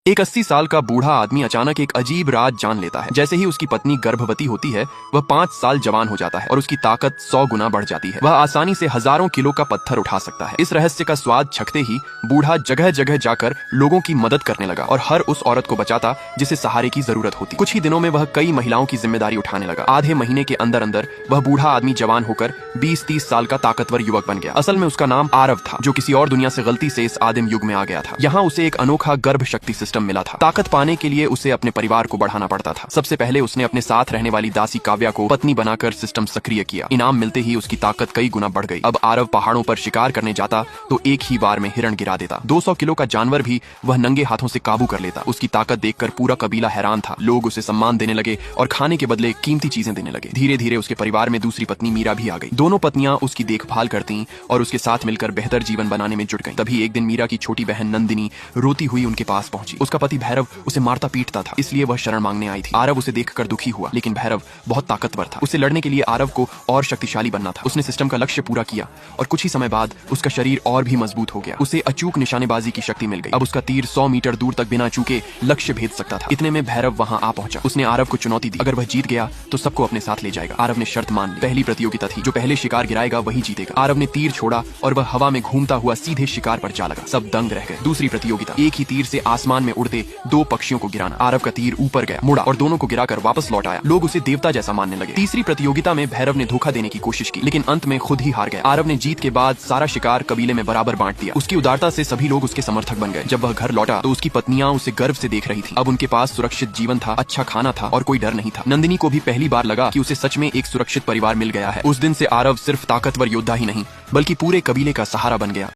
एक 80 साल का बूढ़ा आदमी अचानक एक अजीब राज जान लेता है। जैसे ही उसकी पत्नी गर्भवती होती है, वह 5 साल जवान हो जाता है और उसकी ताकत 100 गुना बढ़ जाती है। वह आसानी से हजारों किलो का पत्थर उठा सकता है। इस रहस्य का स्वाद छकते ही बूढ़ा जगह जगह जाकर लोगों की मदद करने लगा और हर उस औरत को बचाता जिसे सहारे की जरूरत होती। कुछ ही दिनों में वह कई महिलाओं की जिम्मेदारी उठाने लगा। आधे महीने के अंदर अंदर वह बूढ़ा आदमी जवान होकर 20-30 साल का ताकतवर युवक बन गया। असल में उसका नाम आरव था, जो किसी और दुनिया से गलती से इस आदिम युग में आ गया था। यहाँ उसे एक अनोखा गर्भ शक्ति सिस्टम मिला था। ताकत पाने के लिए उसे अपने परिवार को बढ़ाना पड़ता था। सबसे पहले उसने अपने साथ रहने वाली दासी काव्या को पत्नी बनाकर सिस्टम सक्रिय किया। इनाम मिलते ही उसकी ताकत कई गुना बढ़ गई। अब आरव पहाड़ों पर शिकार करने जाता तो एक ही बार में हिरण गिरा देता। 200 किलो का जानवर भी वह नंगे हाथों से काबू कर लेता। उसकी ताकत देखकर पूरा कबीला हैरान था। लोग उसे सम्मान देने लगे और खाने के बदले कीमती चीजें देने लगे। धीरे धीरे उसके परिवार में दूसरी पत्नी मीरा भी आ गई। दोनों पत्नियां उसकी देखभाल करती और उसके साथ मिलकर बेहतर जीवन बनाने में जुट गईं। तभी एक दिन मीरा की छोटी बहन नंदिनी रोती हुई उनके पास पहुंची। उसका पति भैरव उसे मारता पीटता था, इसलिए वह शरण मांगने आई थी। आरव उसे देखकर दुखी हुआ, लेकिन भैरव बहुत ताकतवर था। उसे लड़ने के लिए आरव को और शक्तिशाली बनना था। उसने सिस्टम का लक्ष्य पूरा किया और कुछ ही समय बाद उसका शरीर और भी मजबूत हो गया। उसे अचूक निशानेबाजी की शक्ति मिल गई। अब उसका तीर 100 मीटर दूर तक बिना चूके लक्ष्य भेद सकता था। इतने में भैरव वहां आ पहुंचा। उसने आरव को चुनौती दी, अगर वह जीत गया तो सबको अपने साथ ले जाएगा। आरव ने शर्त मान ली। पहली प्रतियोगिता थी, जो पहले शिकार गिराएगा वही जीतेगा। आरव ने तीर छोड़ा और वह हवा में घूमता हुआ सीधे शिकार पर जा लगा। सब दंग रह गए। दूसरी प्रतियोगिता, एक ही तीर से आसमान में उड़ते 2 पक्षियों को गिराना। आरव का तीर ऊपर गया, मुड़ा और दोनों को गिराकर वापस लौट आया। लोग उसे देवता जैसा मानने लगे। तीसरी प्रतियोगिता में भैरव ने धोखा देने की कोशिश की, लेकिन अंत में खुद ही हार गया। आरव ने जीत के बाद सारा शिकार कबीले में बराबर बांट दिया। उसकी उदारता से सभी लोग उसके समर्थक बन गए। जब वह घर लौटा तो उसकी पत्नियां उसे गर्व से देख रही थी। अब उनके पास सुरक्षित जीवन था, अच्छा खाना था और कोई डर नहीं था। नंदिनी को भी पहली बार लगा कि उसे सच में एक सुरक्षित परिवार मिल गया है। उस दिन से आरव सिर्फ ताकतवर योद्धा ही नहीं, बल्कि पूरे कबीले का सहारा बन गया।